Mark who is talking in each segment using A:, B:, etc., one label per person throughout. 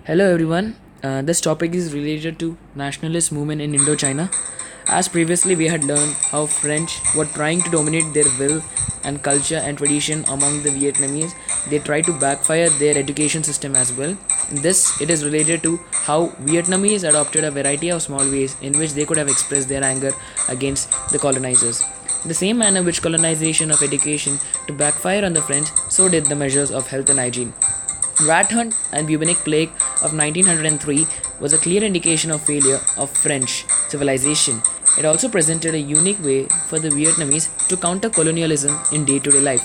A: Hello everyone. This topic is related to nationalist movement in Indochina. As previously we had learned how French were trying to dominate their will and culture and tradition among the Vietnamese, they tried to backfire their education system as well. In this, it is related to how Vietnamese adopted a variety of small ways in which they could have expressed their anger against the colonizers. The same manner which colonization of education to backfire on the French, so did the measures of health and hygiene. Rat hunt and bubonic plague of 1903 was a clear indication of failure of French civilization. It also presented a unique way for the Vietnamese to counter colonialism in day-to-day life.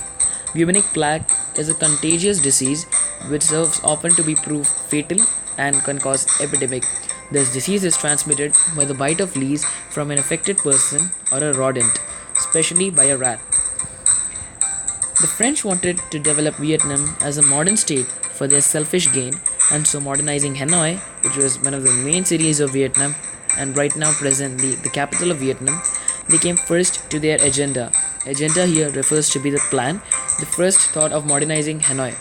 A: Bubonic plague is a contagious disease which serves often to be proved fatal and can cause epidemic. This disease is transmitted by the bite of fleas from an affected person or a rodent, especially by a rat. The French wanted to develop Vietnam as a modern state for their selfish gain, and so modernizing Hanoi, which was one of the main cities of Vietnam and right now presently the capital of Vietnam, they came first to their agenda. Agenda here refers to be the plan, the first thought of modernizing Hanoi.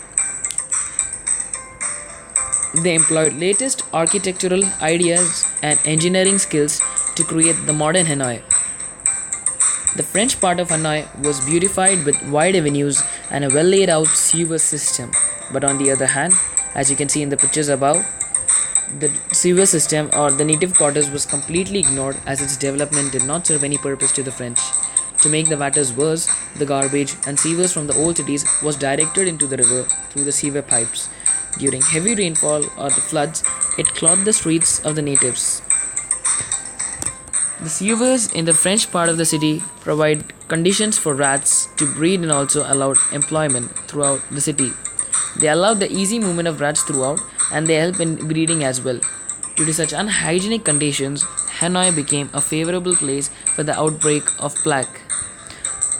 A: They employed latest architectural ideas and engineering skills to create the modern Hanoi. The French part of Hanoi was beautified with wide avenues and a well laid out sewer system. But on the other hand, as you can see in the pictures above, the sewer system or the native quarters was completely ignored as its development did not serve any purpose to the French. To make the matters worse, the garbage and sewers from the old cities was directed into the river through the sewer pipes. During heavy rainfall or the floods, it clogged the streets of the natives. The sewers in the French part of the city provide conditions for rats to breed and also allowed employment throughout the city. They allowed the easy movement of rats throughout and they help in breeding as well. Due to such unhygienic conditions, Hanoi became a favorable place for the outbreak of plague.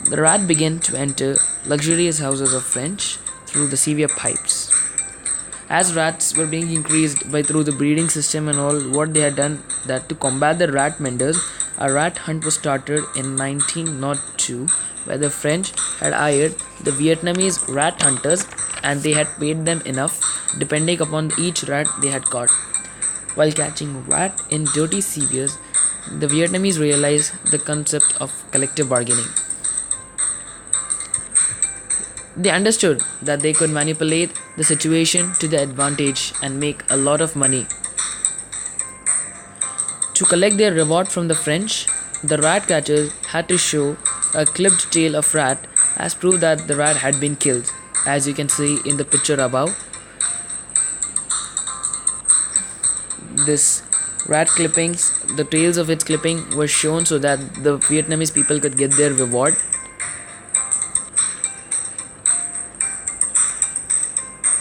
A: The rat began to enter luxurious houses of French through the sewer pipes. As rats were being increased by through the breeding system and all, what they had done that to combat the rat menders, a rat hunt was started in 1902 where the French had hired the Vietnamese rat hunters and they had paid them enough depending upon each rat they had caught. While catching rat in dirty sewers, the Vietnamese realized the concept of collective bargaining. They understood that they could manipulate the situation to their advantage and make a lot of money. To collect their reward from the French, the rat catchers had to show a clipped tail of rat as proof that the rat had been killed, as you can see in the picture above. This rat clippings, the tails of its clipping were shown so that the Vietnamese people could get their reward.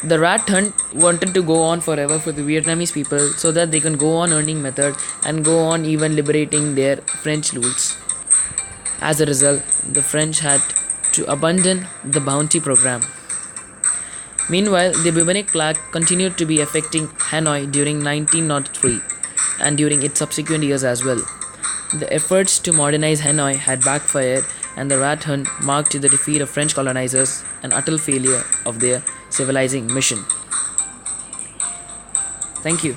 A: The rat hunt wanted to go on forever for the Vietnamese people so that they can go on earning method and go on even liberating their French rules. As a result, the French had to abandon the bounty program. Meanwhile, the bubonic plague continued to be affecting Hanoi during 1903 and during its subsequent years as well. The efforts to modernize Hanoi had backfired and the rat hunt marked the defeat of French colonizers and utter failure of their civilizing mission. Thank you.